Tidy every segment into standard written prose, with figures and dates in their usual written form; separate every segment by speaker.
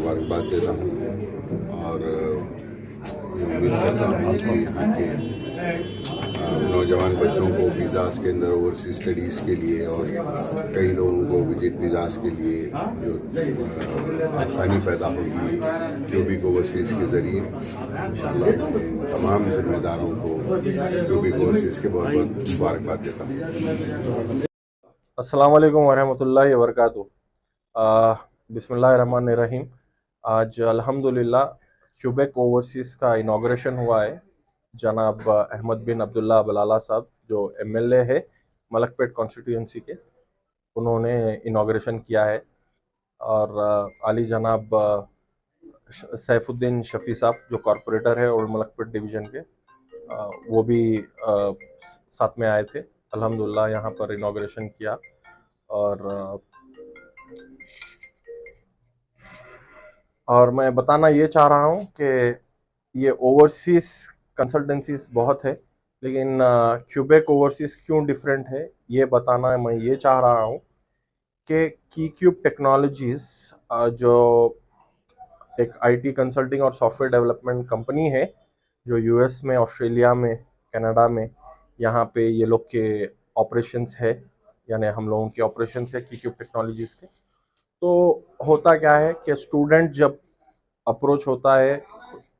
Speaker 1: मुबारकबाद देता हूँ और उम्मीद करता हूँ कि यहाँ के नौजवान बच्चों को वीज़ास के अंदर ओवरसीज स्टडीज़ के लिए और कई लोगों को विजिट वीज़ास के लिए जो आसानी पैदा होगी क्यूबिक ओवरसीज़ के ज़रिए इंशाअल्लाह तमाम जिम्मेदारों को क्यूबिक ओवरसीज़ के बहुत बहुत मुबारकबाद देता हूँ।
Speaker 2: अस्सलाम वालेकुम वरहमतुल्लाहि वबरकातुहू। बिस्मिल्लाहिर्रहमानिर्रहीम। आज अल्हम्दुलिल्लाह क्यूबेक ओवरसीज़ का इनाग्रेशन हुआ है। जनाब अहमद बिन अब्दुल्ला बलाला साहब जो एमएलए है मलकपेट कॉन्स्टिट्यूंसी के, उन्होंने इनाग्रेशन किया है। और आली जनाब सैफुद्दीन शफ़ी साहब जो कॉरपोरेटर है और मलकपेट डिवीज़न के, वो भी साथ में आए थे। अल्हम्दुलिल्लाह यहाँ पर इनाग्रेशन किया। और मैं बताना ये चाह रहा हूँ कि ये ओवरसीज कंसल्टेंसीज बहुत है, लेकिन क्यूबेक ओवरसीज क्यों डिफरेंट है ये बताना मैं ये चाह रहा हूँ कि कीक्यूब टेक्नोलॉजीज जो एक आईटी कंसल्टिंग और सॉफ्टवेयर डेवलपमेंट कंपनी है जो यूएस में, ऑस्ट्रेलिया में, कनाडा में, यहाँ पे ये लोग के ऑपरेशंस है, यानी हम लोगों के ऑपरेशंस है कीक्यूब टेक्नोलॉजीज के। तो होता क्या है कि स्टूडेंट जब अप्रोच होता है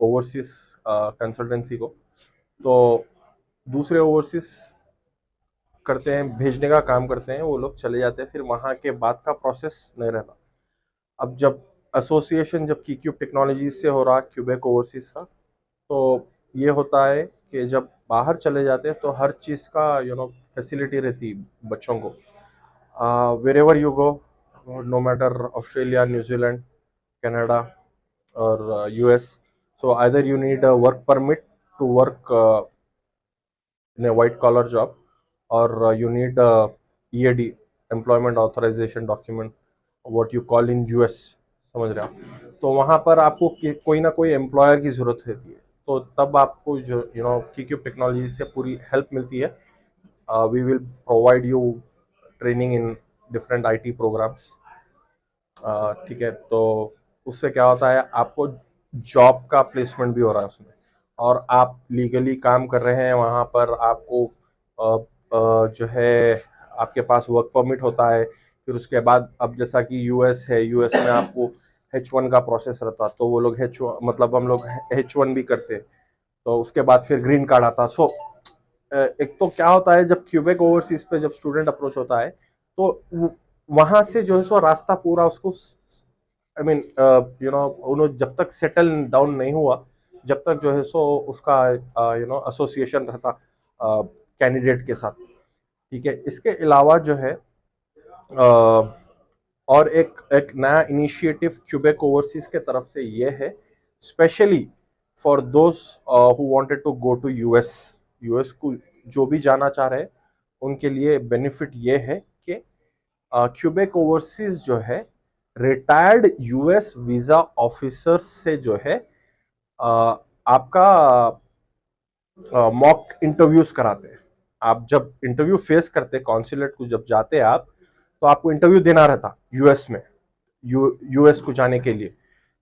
Speaker 2: ओवरसीज कंसल्टेंसी को, तो दूसरे ओवरसीज करते हैं, भेजने का काम करते हैं, वो लोग चले जाते हैं, फिर वहाँ के बाद का प्रोसेस नहीं रहता। अब जब एसोसिएशन जब कीक्यूब टेक्नोलॉजीज से हो रहा क्यूबेक ओवरसीज का, तो ये होता है कि जब बाहर चले जाते हैं तो हर चीज़ का फैसिलिटी रहती बच्चों को, wherever you go, no matter Australia, New Zealand, Canada or US. So either you need a work permit to work in a white collar job, or you need a EAD, employment authorization document, what you call in US, समझ रहे आप। तो वहाँ पर आपको कोई ना कोई एम्प्लॉयर की ज़रूरत रहती है, तो तब आपको जो कीक्यूब टेक्नोलॉजी से पूरी हेल्प मिलती है। We will provide you training in different IT programs. ठीक है, तो उससे क्या होता है, आपको जॉब का प्लेसमेंट भी हो रहा है उसमें, और आप लीगली काम कर रहे हैं वहाँ पर। आपको जो है आपके पास वर्क परमिट होता है। फिर उसके बाद अब जैसा कि यूएस है, यूएस में आपको H1 का प्रोसेस रहता, तो वो लोग मतलब हम लोग H1 भी करते, तो उसके बाद फिर ग्रीन कार्ड आता। सो एक तो क्या होता है, जब क्यूबेक ओवरसीज पे जब स्टूडेंट अप्रोच होता है, तो वहां से जो है सो रास्ता पूरा उसको, आई मीन उन्होंने जब तक सेटल डाउन नहीं हुआ, जब तक जो है सो उसका एसोसिएशन रहता कैंडिडेट के साथ। ठीक है, इसके अलावा जो है और एक नया इनिशिएटिव क्यूबेक ओवरसीज के तरफ से ये है, specially for those who wanted to go to US. US को जो भी जाना चाह रहे हैं उनके लिए बेनिफिट ये है कि क्यूबेक ओवरसीज जो है रिटायर्ड यूएस वीजा ऑफिसर से जो है आपका मॉक इंटरव्यूज कराते हैं। आप जब इंटरव्यू फेस करते, कॉन्सुलेट को जब जाते आप, तो आपको इंटरव्यू देना रहता यूएस में, यूएस को जाने के लिए।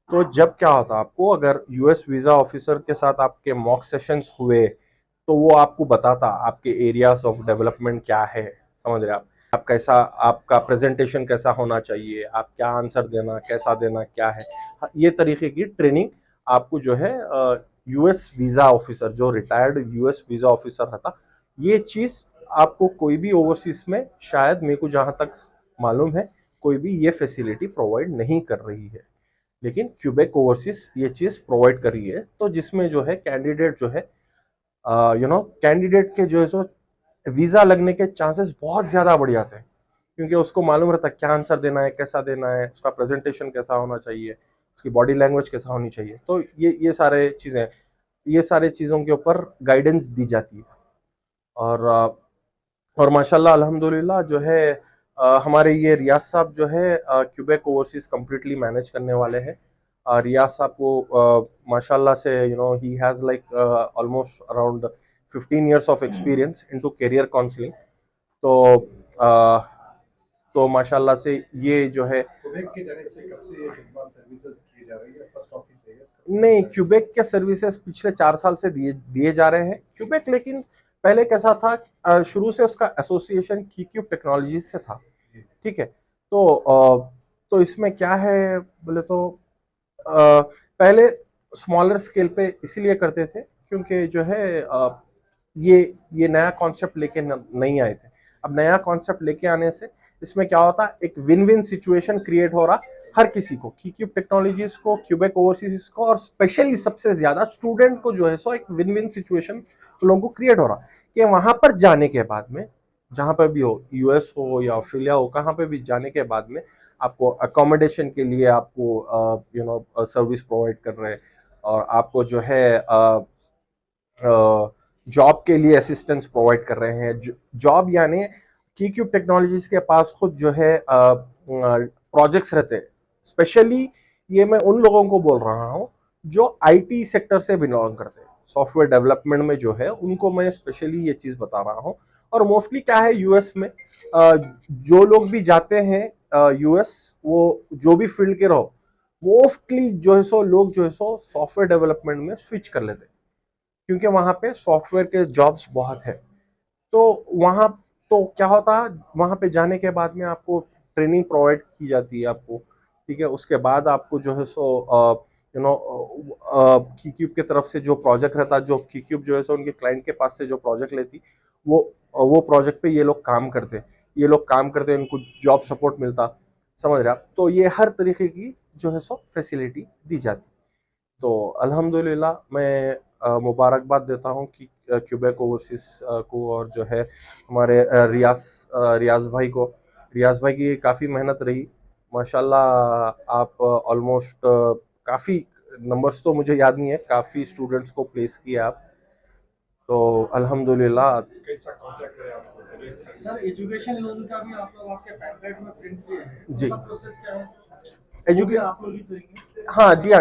Speaker 2: तो जब क्या होता, आपको अगर यूएस वीजा ऑफिसर के साथ आपके मॉक सेशंस हुए, तो वो आपको बताता आपके एरियाज ऑफ डेवलपमेंट क्या है, समझ रहे आप कैसा, आपका प्रेजेंटेशन कैसा होना चाहिए, आप क्या आंसर देना, कैसा देना, क्या है, ये तरीके की ट्रेनिंग आपको जो है यूएस वीजा ऑफिसर, जो रिटायर्ड यूएस वीजा ऑफिसर रहता, ये चीज आपको कोई भी ओवरसीज में, शायद मेरे को जहां तक मालूम है, कोई भी ये फैसिलिटी प्रोवाइड नहीं कर रही है, लेकिन क्यूबेक ओवरसीज ये चीज प्रोवाइड कर रही है। तो जिसमें जो है कैंडिडेट जो है कैंडिडेट के जो है सो वीजा लगने के चांसेस बहुत ज्यादा बढ़ जाते हैं, क्योंकि उसको मालूम रहता है क्या आंसर देना है, कैसा देना है, उसका प्रेजेंटेशन कैसा होना चाहिए, उसकी बॉडी लैंग्वेज कैसा होनी चाहिए। तो ये सारे चीजें, ये सारे चीजों के ऊपर गाइडेंस दी जाती है। और माशाल्लाह अल्हम्दुलिल्लाह जो है हमारे ये रियाज साहब जो है क्यूबेक ओवरसीज कम्प्लीटली मैनेज करने वाले हैं। रियाज साहब को माशाल्लाह से he has like almost around 15 years of experience into career counselling. तो तो माशाल्लाह से ये जो है,
Speaker 3: जा रही है, फर्स्ट ऑफिस है ये?
Speaker 2: नहीं, क्यूबेक के सर्विसेज पिछले 4 साल से दिए दिए जा रहे हैं। क्यूबेक लेकिन पहले कैसा था, शुरू से उसका एसोसिएशन कीक्यूब टेक्नोलॉजीज से था। ठीक है, तो इसमें क्या है बोले तो पहले स्मॉलर स्केल पे इसीलिए करते थे क्योंकि जो है ये नया कॉन्सेप्ट लेके नहीं आए थे। अब नया कॉन्सेप्ट लेके आने से इसमें क्या होता है, एक विन विन सिचुएशन क्रिएट हो रहा हर किसी को, कीक्यूब टेक्नोलॉजीज को, क्यूबेक ओवरसीज को, और स्पेशली सबसे ज्यादा स्टूडेंट को जो है सो एक विन विन सिचुएशन लोगों को क्रिएट हो रहा कि वहां पर जाने के बाद में, जहां पर भी हो, यूएस हो या ऑस्ट्रेलिया हो, कहाँ पे भी जाने के बाद में आपको अकोमोडेशन के लिए आपको सर्विस प्रोवाइड कर रहे हैं, और आपको जो है जॉब के लिए असिस्टेंस प्रोवाइड कर रहे हैं। जॉब यानी कीक्यूब टेक्नोलॉजीज के पास खुद जो है प्रोजेक्ट्स रहते हैं। स्पेशली ये मैं उन लोगों को बोल रहा हूँ जो आईटी सेक्टर से बिलोंग करते हैं, सॉफ्टवेयर डेवलपमेंट में जो है उनको मैं स्पेशली ये चीज़ बता रहा हूँ। और मोस्टली क्या है, यूएस में जो लोग भी जाते हैं यूएस, वो जो भी फील्ड के रहो, मोस्टली जो है सो लोग जो है सो सॉफ्टवेयर डेवलपमेंट में स्विच कर लेते हैं क्योंकि वहाँ पे सॉफ्टवेयर के जॉब्स बहुत है। तो वहाँ तो क्या होता है, वहाँ पे जाने के बाद में आपको ट्रेनिंग प्रोवाइड की जाती है आपको। ठीक है, उसके बाद आपको जो है सो कीक्यूब की तरफ से जो प्रोजेक्ट रहता है, जो कीक्यूब जो है सो उनके क्लाइंट के पास से जो प्रोजेक्ट लेती, वो प्रोजेक्ट पे ये लोग काम करते, उनको जॉब सपोर्ट मिलता, समझ रहे आप। तो ये हर तरीके की जो है सो फैसिलिटी दी जाती। तो अल्हम्दुलिल्लाह मैं मुबारकबाद देता हूँ कि क्यूबेक ओवरसीज को, और जो है हमारे रियाज भाई की काफ़ी मेहनत रही माशाल्लाह। आप ऑलमोस्ट काफ़ी नंबर्स तो मुझे याद नहीं है, काफ़ी स्टूडेंट्स को प्लेस किया आप, तो अल्हम्दुलिल्लाह।
Speaker 3: कैसा कॉन्टैक्ट है आपको?
Speaker 4: सर एजुकेशन लोन का भी आप लोग आपके पैम्फलेट में प्रिंट किए हैं,
Speaker 2: जी।
Speaker 4: उसका प्रोसेस क्या है?
Speaker 2: एजुके
Speaker 4: आप लोग ही करेंगे?
Speaker 2: हाँ जी,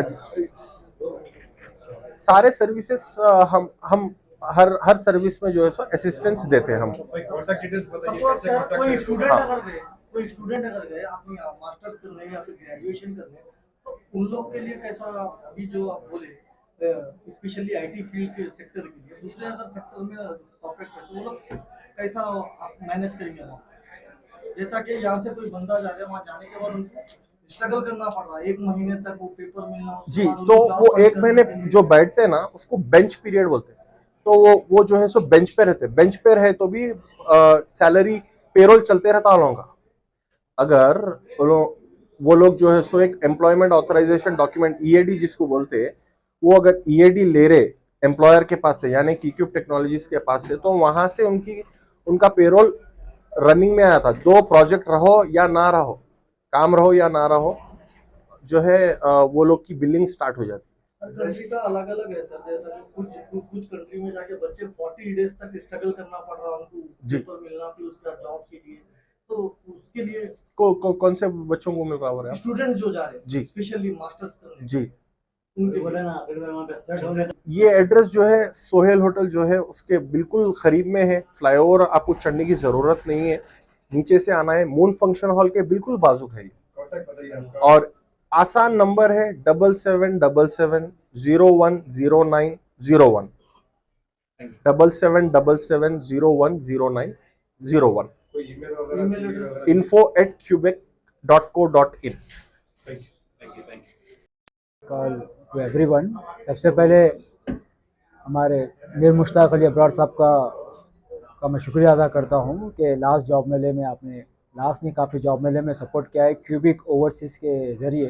Speaker 2: सारे सर्विसेज हम हर सर्विस में जो है सो असिस्टेंस देते हैं हम।
Speaker 3: भाई कॉन्टैक्ट डिटेल्स बताइए,
Speaker 4: सपोज
Speaker 3: कैसे
Speaker 4: सर
Speaker 3: कॉन्टैक्ट
Speaker 4: कोई
Speaker 3: करें?
Speaker 4: स्टूडेंट
Speaker 2: हाँ।
Speaker 4: अगर गए अपनी मास्टर्स करने या फिर ग्रेजुएशन करने, तो उन लोग के लिए कैसा, अभी जो आप बोले स्पेशली आईटी फील्ड के सेक्टर के लिए, दूसरे अदर सेक्टर में परफेक्ट है, तो वो लोग कैसा आप मैनेज करेंगे वहाँ? जैसा कि यहाँ से कोई बंदा जा रहा है, वहाँ जाने के बाद उनको स्ट्रगल करना पड़ रहा है, 1 महीने तक वो पेपर मिलना, उसके
Speaker 2: जी,
Speaker 4: बाद
Speaker 2: तो
Speaker 4: उनको job
Speaker 2: वो
Speaker 4: find
Speaker 2: 1
Speaker 4: करने
Speaker 2: महीने
Speaker 4: के लिए।
Speaker 2: जो बैठते हैं ना उसको बेंच पीरियड बोलते हैं। तो वो जो है सो बेंच पे रहते हैं, बेंच पे रहे तो भी सैलरी पेरोल चलते रहता है लोगों का। अगर वो लोग जो है सो एक एम्प्लॉयमेंट ऑथराइजेशन डॉक्यूमेंट ईएडी जिसको बोलते हैं, वो अगर ईएडी ले रहे एम्प्लॉयर के पास से, यानी कीक्यूब टेक्नोलॉजीज के पास से, तो वहां से उनका पेरोल रनिंग में आया था। 2 प्रोजेक्ट रहो या ना रहो, काम रहो या ना रहो, जो है वो लोग की बिलिंग स्टार्ट हो जाती है।
Speaker 4: कंट्री का अलग अलग है सर, जैसा कि कुछ कंट्री में जाके बच्चे 40 डेज तक स्ट्रगल करना पड़ रहा है उनको
Speaker 2: जी।
Speaker 4: पेपर मिलना, फिर उसका जॉब के लिए, तो उसके लिए
Speaker 2: कौन से बच्चों को मिल रहा है?
Speaker 4: स्टूडेंट जो जा रहे
Speaker 2: जी।
Speaker 4: हैं स्पेशली मास्टर्स करने,
Speaker 2: जी,
Speaker 4: उनके लिए
Speaker 2: ये एड्रेस जो है सोहेल होटल जो है उसके बिल्कुल करीब में है। फ्लाईओवर आपको चढ़ने की जरूरत नहीं है, नीचे से आना है, मून फंक्शन हॉल के बिल्कुल बाजू है ये।
Speaker 3: कॉन्टैक्ट बताइए आपका।
Speaker 2: और आसान नंबर है 7777010901, 7777010901,
Speaker 3: कोई ईमेल वगैरह?
Speaker 2: info@cubic.co.in।
Speaker 3: Thank you.
Speaker 5: Call to everyone. सबसे पहले हमारे मीर मुश्ताक अली अब्रार साहब का मैं शुक्रिया अदा करता हूँ कि लास्ट जॉब मेले में आपने, लास्ट नहीं काफ़ी जॉब मेले में सपोर्ट किया है क्यूबिक ओवरसीज़ के ज़रिए।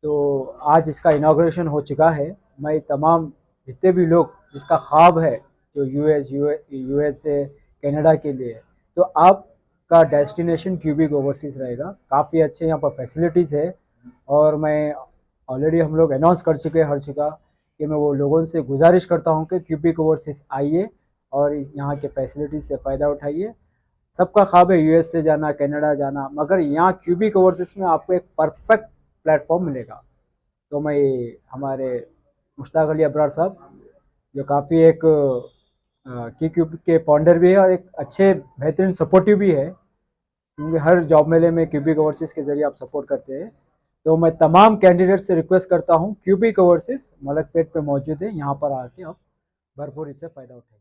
Speaker 5: तो आज इसका इनाग्रेशन हो चुका है। मैं तमाम जितने भी लोग जिसका ख्वाब है जो यूएस से कनाडा के लिए, तो आपका डेस्टिनेशन क्यूबिक ओवरसीज़ रहेगा। काफ़ी अच्छे यहाँ पर फैसिलिटीज़ है, और मैं ऑलरेडी हम लोग अनाउंस कर चुके हैं हर जगह कि मैं वो लोगों से गुजारिश करता हूँ कि क्यूबिक ओवरसीज़ आइए और यहाँ के फैसिलिटीज़ से फ़ायदा उठाइए। सबका ख्वाब है यूएस से जाना, कनाडा जाना, मगर यहाँ क्यूबिक ओवरसीज़ में आपको एक परफेक्ट प्लेटफॉर्म मिलेगा। तो मैं हमारे मुश्ताक अली अब्रार साहब जो काफ़ी एक क्यूब के फाउंडर भी है और एक अच्छे बेहतरीन सपोर्टिव भी है, क्योंकि हर जॉब मेले में क्यूबिक ओवरसीज़ के ज़रिए आप सपोर्ट करते हैं। तो मैं तमाम कैंडिडेट से रिक्वेस्ट करता हूँ, क्यूबिक ओवरसीज मलकपेट पे मौजूद है, यहाँ पर आके आप भरपूर इससे फ़ायदा उठाइए।